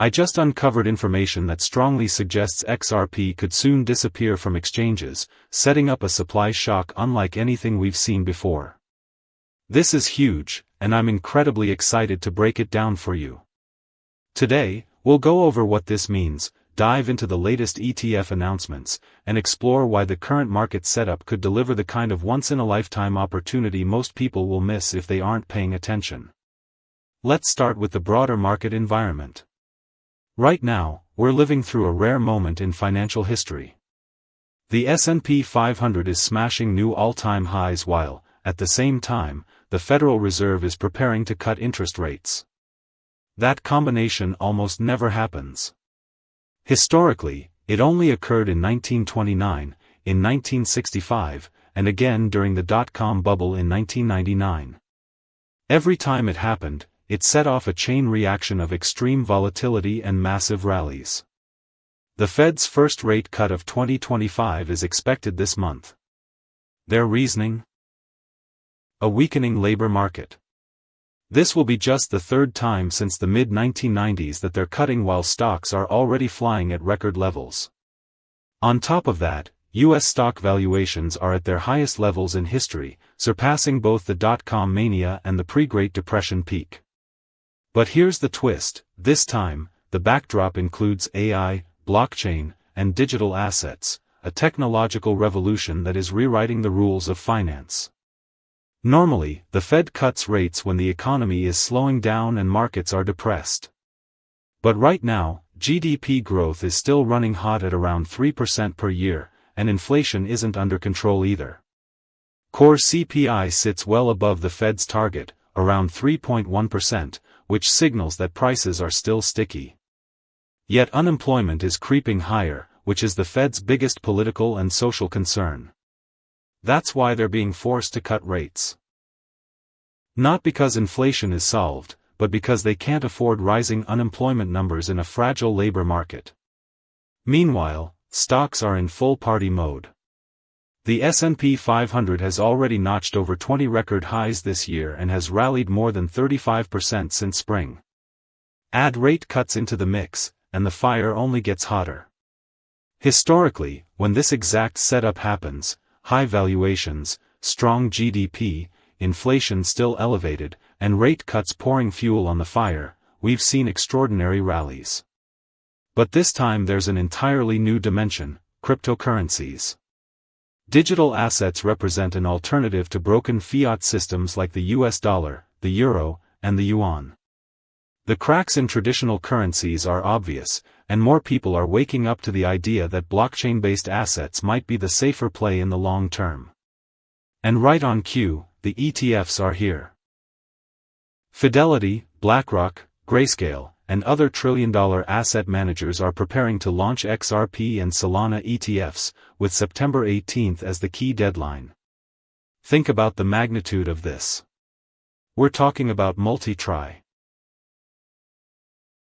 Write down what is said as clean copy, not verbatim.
I just uncovered information that strongly suggests XRP could soon disappear from exchanges, setting up a supply shock unlike anything we've seen before. This is huge, and I'm incredibly excited to break it down for you. Today, we'll go over what this means, dive into the latest ETF announcements, and explore why the current market setup could deliver the kind of once-in-a-lifetime opportunity most people will miss if they aren't paying attention. Let's start with the broader market environment. Right now, we're living through a rare moment in financial history. The S&P 500 is smashing new all-time highs while, at the same time, the Federal Reserve is preparing to cut interest rates. That combination almost never happens. Historically, it only occurred in 1929, in 1965, and again during the dot-com bubble in 1999. Every time it happened, it set off a chain reaction of extreme volatility and massive rallies. The Fed's first rate cut of 2025 is expected this month. Their reasoning? A weakening labor market. This will be just the third time since the mid-1990s that they're cutting while stocks are already flying at record levels. On top of that, U.S. stock valuations are at their highest levels in history, surpassing both the dot-com mania and the pre-Great Depression peak. But here's the twist: this time, the backdrop includes AI, blockchain, and digital assets, a technological revolution that is rewriting the rules of finance. Normally, the Fed cuts rates when the economy is slowing down and markets are depressed. But right now, GDP growth is still running hot at around 3% per year, and inflation isn't under control either. Core CPI sits well above the Fed's target, around 3.1%, which signals that prices are still sticky. Yet unemployment is creeping higher, which is the Fed's biggest political and social concern. That's why they're being forced to cut rates. Not because inflation is solved, but because they can't afford rising unemployment numbers in a fragile labor market. Meanwhile, stocks are in full party mode. The S&P 500 has already notched over 20 record highs this year and has rallied more than 35% since spring. Add rate cuts into the mix, and the fire only gets hotter. Historically, when this exact setup happens, high valuations, strong GDP, inflation still elevated, and rate cuts pouring fuel on the fire, we've seen extraordinary rallies. But this time there's an entirely new dimension: cryptocurrencies. Digital assets represent an alternative to broken fiat systems like the US dollar, the euro, and the yuan. The cracks in traditional currencies are obvious, and more people are waking up to the idea that blockchain-based assets might be the safer play in the long term. And right on cue, the ETFs are here. Fidelity, BlackRock, Grayscale, and other trillion-dollar asset managers are preparing to launch XRP and Solana ETFs, with September 18th as the key deadline. Think about the magnitude of this. We're talking about multi-trillion